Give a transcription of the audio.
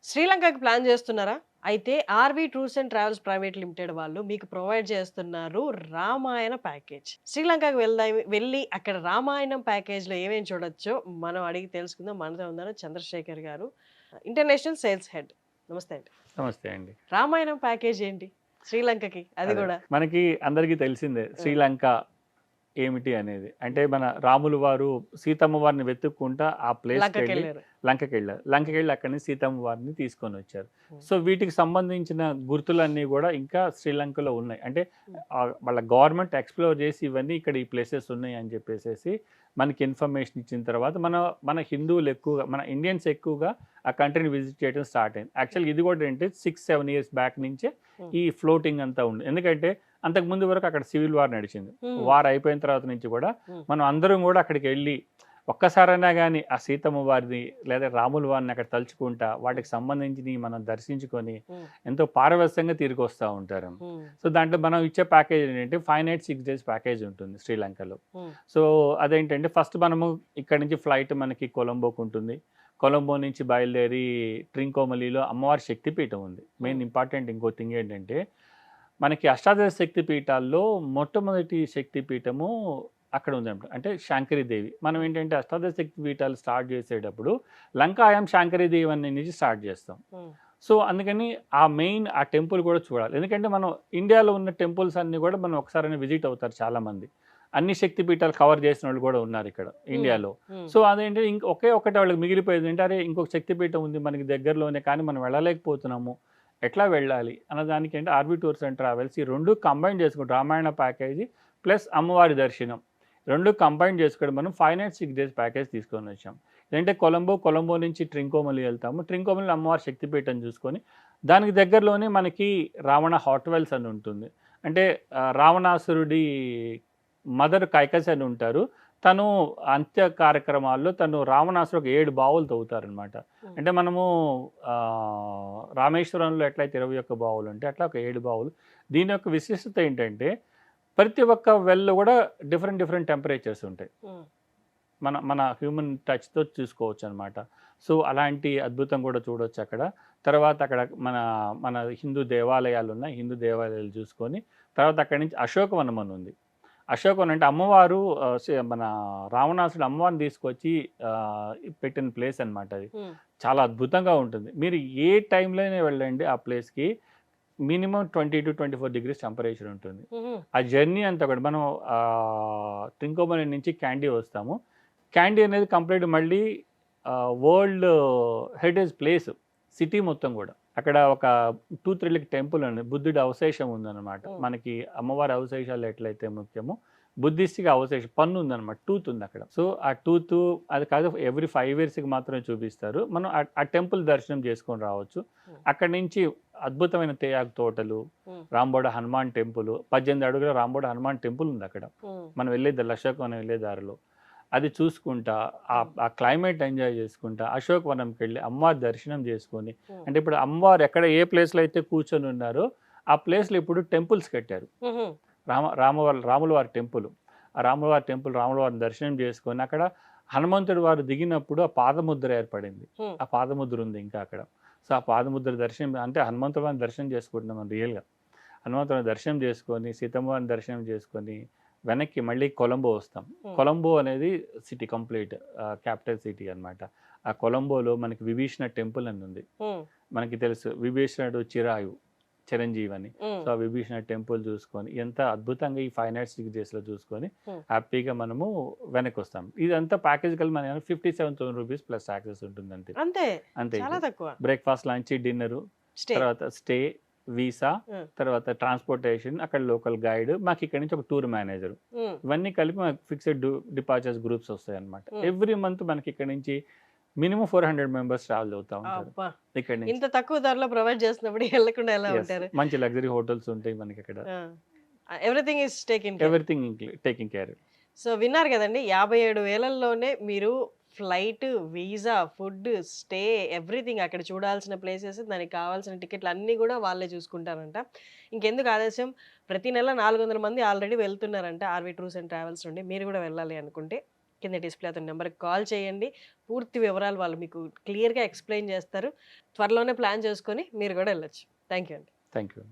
శ్రీలంకకి plan చేస్తున్నారా? అయితే RV tours and travels private limited వాళ్ళు మీకు ప్రొవైడ్ చేస్తున్నారు రామాయణ ప్యాకేజ్. శ్రీలంకకి వెళ్లి అక్కడ రామాయణం ప్యాకేజ్‌లో ఏమేమి చూడొచ్చో మనం అడిగి తెలుసుకుందాం. మనతో ఉన్నారు చంద్రశేఖర్ గారు, ఇంటర్నేషనల్ సేల్స్ హెడ్. నమస్తే అండి. నమస్తే అండి. రామాయణం ప్యాకేజ్ ఏంటి? శ్రీలంకకి అది అదే. గూడా. మనకి అందరికీ తెలిసిందే ఆ! శ్రీలంక ఏమిటి అనేది. అంటే మన రాములు వారు సీతమ్మ వారిని వెతుక్కుంటా ఆ ప్లేస్‌కెళ్ళి లంకకెళ్లారు. లంకకెళ్ళారు. లంకకెళ్ళి అక్కడి నుంచి సీతమ్మ వారిని తీసుకొనొచ్చారు. హ్మ్. సో, వీటికి సంబంధించిన గుర్తులన్నీ గూడా ఇంకా శ్రీలంకలో ఉన్నాయి. అంటే హ్మ్. వాళ్ళ గవర్నమెంట్ ఎక్స్‌ప్లోర్ చేసి ఇవన్నీ ఇక్కడ ఈ ప్లేసెస్ ఉన్నాయి అని చెప్పేసేసి మనకి ఇన్ఫర్మేషన్ ఇచ్చిన తర్వాత మన హిందువులు ఎక్కువగా మన ఇండియన్స్ ఎక్కువగా ఆ కంట్రీని విజిట్ చేయడం స్టార్ట్ అయింది. యాక్చువల్‌గా ఇది కూడా ఏంటి 6, 7 ఇయర్స్ బ్యాక్ నుంచే హ్మ్. ఈ ఫ్లోటింగ్ అంతా ఉంది. ఎందుకంటే అంతకుముందు వరకు అక్కడ సివిల్ వార్ నడిచింది. హ్మ్. వార్ అయిపోయిన తర్వాత నుంచి కూడా హ్మ్. మనం అందరం కూడా అక్కడికెళ్ళి ఒక్కసారైనా గాని ఆ సీతమ్మ వారిని లేదా రాముల వారిని అక్కడ తలుచుకుంటా వాటికి సంబంధించినయి మనం దర్శించుకొని హ్మ్. ఎంతో పారవస్యంగా తిరిగొస్తా ఉంటారు. హ్మ్. సో, దాంట్లో మనం ఇచ్చే ప్యాకేజ్ ఏంటంటే 5 నైట్స్ 6 డేస్ ప్యాకేజ్ ఉంటుంది శ్రీలంకలో. హ్మ్. సో, అదేంటంటే ఫస్ట్ మనము ఇక్కడి నుంచి ఫ్లైట్ మనకి కొలంబోకుంటుంది. కొలంబో నుంచి బయలుదేరి ట్రింకోమలిలో అమ్మవారి శక్తిపీఠం ఉంది. మెయిన్ హ్మ్. ఇంపార్టెంట్ ఇంకో థింగ్ ఏంటంటే మనకి అష్టాదశ శక్తి పీఠాల్లో మొట్టమొదటి శక్తి పీఠము అక్కడ ఉందన్నమాట. అంటే శాంకరీదేవి. మనం హ్మ్. ఏంటంటే అష్టాదశ శక్తి పీఠాలు స్టార్ట్ చేసేటప్పుడు లంకాయం శాంకరీదేవి అని నుంచి స్టార్ట్ చేస్తాం. హ్మ్. సో, అందుకని ఆ టెంపుల్ కూడా చూడాలి. ఎందుకంటే మనం ఇండియాలో ఉన్న టెంపుల్స్ అన్నీ కూడా మనం ఒకసారైనా విజిట్ అవుతారు చాలామంది. అన్ని శక్తి పీఠాలు కవర్ చేసినోళ్ళు కూడా ఉన్నారు ఇక్కడ హ్మ్. ఇండియాలో. హ్మ్. సో, అదేంటి ఒకే ఒకటి వాళ్ళకి మిగిలిపోయేది ఏంటి, అరే ఇంకొక శక్తి పీఠం ఉంది మనకి దగ్గరలోనే కానీ మనం వెళ్ళలేకపోతున్నాము. ఎట్లా వెళ్ళాలి అన్నదానికి ఏంటి ఆర్‌బీ టూర్స్ అండ్ ట్రావెల్స్ ఈ 2 కంబైన్ చేసుకుంటాం. రామాయణ ప్యాకేజీ ప్లస్ అమ్మవారి దర్శనం. 2 కంబైన్ చేసుకొని మనం 5 నైట్స్ 6 డేస్ ప్యాకేజ్ తీసుకొనొచ్చాం. ఏంటంటే కొలంబో నుంచి ట్రింకోమలి వెళ్తాము. ట్రింకోమలిలో అమ్మవారి శక్తిపీఠం చూసుకొని, దానికి దగ్గరలోనే మనకి రావణ హాట్ వెల్స్ అని ఉంటుంది. అంటే రావణాసురుడి మదర్ కైకసి అని ఉంటారు. తను అంత్య కార్యక్రమాల్లో రావణాసురుడికి 7 బావులు తవ్వుతారనమాట. హ్మ్. అంటే మనము రామేశ్వరంలో ఎట్లయితే 21 బావులుంటాయో అట్లా ఒక 7 బావులు. దీని యొక్క విశిష్టత ఏంటంటే, ప్రతి ఒక్క వెల్‌లో గూడా డిఫరెంట్ డిఫరెంట్ టెంపరేచర్స్ ఉంటాయి. హ్మ్. మన మన హ్యూమన్ టచ్‌తో చూసుకోవచ్చనమాట. సో, అలాంటి అద్భుతం గూడా చూడొచ్చక్కడ. తర్వాత అక్కడ మన మన హిందూ దేవాలయాలున్నాయి. హిందూ దేవాలయాలు చూసుకొని, తర్వాత అక్కడి నుంచి అశోకవనం అని ఉంది. అశోకవనం అంటే అమ్మవారు మన రావణాసుడు అమ్మవారిని తీసుకొచ్చి పెట్టిన ప్లేస్ అనమాట అది. హ్మ్. చాలా అద్భుతంగా ఉంటుంది. మీరు ఏ టైంలో అయినా వెళ్ళండి ఆ ప్లేస్‌కి. మినిమమ్ 20-24 డిగ్రీస్ టెంపరేచర్ ఉంటుంది. హుహు. ఆ జర్నీ అంతా కూడా మనం ట్రింకోమలి నుంచి క్యాండీ వస్తాము. క్యాండీ అనేది కంప్లీట్ మళ్ళీ వరల్డ్ హెరిటేజ్ ప్లేస్ సిటీ మొత్తం గూడా. అక్కడ ఒక 2, 3 టెంపుల్ ఉంది. బుద్ధుడి అవశేషం ఉందనమాట. హ్మ్. మనకి అమ్మవారి అవశేషాలు ఎట్లయితే ముఖ్యమో, బుద్ధిస్ట్‌కి అవశేషం పన్ను ఉందనమాట. టూత్ ఉందక్కడ. సో, ఆ టూతు అది కాదు ఎవ్రీ 5 ఇయర్స్‌కి మాత్రమే చూపిస్తారు. మనం ఆ టెంపుల్ దర్శనం చేసుకొని రావచ్చు. హ్మ్. అక్కడి నుంచి అద్భుతమైన తేయాకు తోటలు, హ్మ్. రాంబోడ హనుమాన్ టెంపుల్, 18 అడుగుల రాంబోడ హనుమాన్ టెంపుల్ ఉందక్కడ. హ్మ్. మనం వెళ్ళే అశోకవనం వెళ్ళే దారిలో. అది చూసుకుంటా, హ్మ్. ఆ క్లైమేట్ ఎంజాయ్ చేసుకుంటా, అశోకవనంకెళ్ళి అమ్మవారి దర్శనం చేసుకొని, హ్మ్. అంటే ఇప్పుడు అమ్మవారు ఎక్కడ ఏ ప్లేస్‌లో అయితే కూర్చొనున్నారో, ఆ ప్లేస్‌లో ఇప్పుడు టెంపుల్స్ కట్టారు. హుహు. రాముల వారి టెంపుల్. ఆ రాముల వారి టెంపుల్, రాముల వారిని దర్శనం చేసుకొని, అక్కడ హనుమంతుడి వారు దిగినప్పుడు ఆ పాదముద్ర ఏర్పడింది. హ్మ్. ఆ పాదముద్ర ఉంది ఇంకా అక్కడ. సో, ఆ పాదముద్ర దర్శనం అంటే హనుమంతుడి వారిని దర్శనం చేసుకుంటున్నాం మనం రియల్‌గా. హనుమంతుడిని దర్శనం చేసుకొని, సీతమ్మ వారిని దర్శనం చేసుకొని, వెనక్కి మళ్ళీ కొలంబో వస్తాం. హ్మ్. కొలంబో అనేది సిటీ కంప్లీట్ క్యాపిటల్ సిటీ అనమాట. ఆ కొలంబోలో మనకి విభీషణ టెంపుల్ అని ఉంది. హ్మ్. మనకి తెలుసు విభీషణుడు చిరంజీవి అని. హ్మ్. సో, ఆ విభీషణ టెంపుల్ చూసుకొని, ఎంత అద్భుతంగా ఈ 5 నైట్స్ 6 డేస్‌లో చూసుకొని, హ్మ్. హ్యాపీగా మనము వెనక్కొస్తాం. ఇదంతా ప్యాకేజ్ కలిపి మన ₹57,000 ప్లస్ టాక్సెస్ ఉంటుందంతే. అంతే. అంతే చాలా ఇది. తక్కువ. Breakfast, lunch, dinner, stay. తర్వాత స్టే, వీసా, ఆ! తర్వాత ట్రాన్స్‌పోర్టేషన్, అక్కడ లోకల్ గైడ్, మాకిక్కడి నుంచి ఒక టూర్ మేనేజరు. హ్మ్. ఇవన్నీ కలిపి మనకు ఫిక్స్డ్ డిపార్చర్స్ గ్రూప్స్ వస్తాయన్నమాట. హ్మ్. ఎవ్రీ మంత్ మనకిక్కడి నుంచి మినిమమ్ 400 మెంబర్స్ ట్రావెల్ అవుతా ఉంటారు అబ్బా! ఇక్కడి నుంచి. ఇంత తక్కువ ధరలో ప్రొవైడ్ చేస్తున్నప్పుడు ఎళ్ళకుండా ఎలా యెస్. ఉంటారు? మంచి లగ్జరీ హోటల్స్ ఉంటాయి మనకక్కడ. ఆ! Everything is taken care. Everything taking care. So, విన్నారు గదండీ! 57,000లోనే మీరు flight, visa, food, stay everything అక్కడ చూడాల్సిన ప్లేసెస్, దానికి కావాల్సిన టికెట్లు అన్నీ గూడా వాళ్ళే చూసుకుంటారంట. ఇంకెందుకు ఆలస్యం ప్రతి నెల 400 మంది ఆల్రెడీ వెళ్తున్నారంట ఆర్‌వి టూర్స్ అండ్ ట్రావెల్స్ నుండి. మీరు గూడా వెళ్ళాలి అనుకుంటే కింద డిస్ప్లే అవుతున్న నెంబర్కి కాల్ చేయండి. పూర్తి వివరాలు వాళ్ళు మీకు క్లియర్గా ఎక్స్ప్లెయిన్ చేస్తారు. త్వరలోనే ప్లాన్ చేసుకొని మీరు కూడా వెళ్ళొచ్చు. థ్యాంక్ యూ అండి. Thank you.